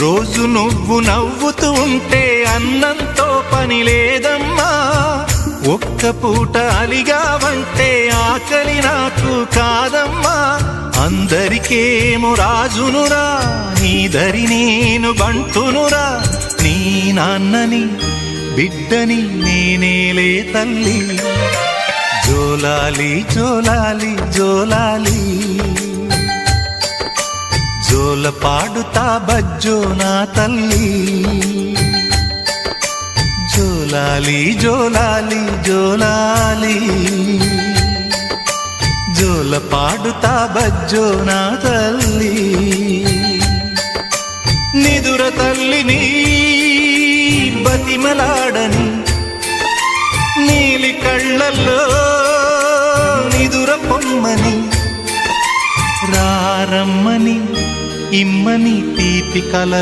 రోజు నువ్వు నవ్వుతూ ఉంటే అన్నంతో పని లేదమ్మా. ఒక్క పూట అలిగావంటే ఆకలి నాకు కాదమ్మా. అందరికేమో రాజునురా, నీ దరి నేను బంటునురా. నీ నాన్నని బిడ్డని నేనేలే తల్లి. జోలాలి జోలాలి జోలాలి, జోల పాడుతా బజ్జో నా తల్లి. జోలాలి జోలాలి జోలాలి, జోల పాడుతా బజ్జో నా తల్లి. నిదుర తల్లిని బతిమలాడని, నీలి కళ్ళల్లో నిదుర పొమ్మని, రారమ్మని ఇమ్మని తీపి కలలు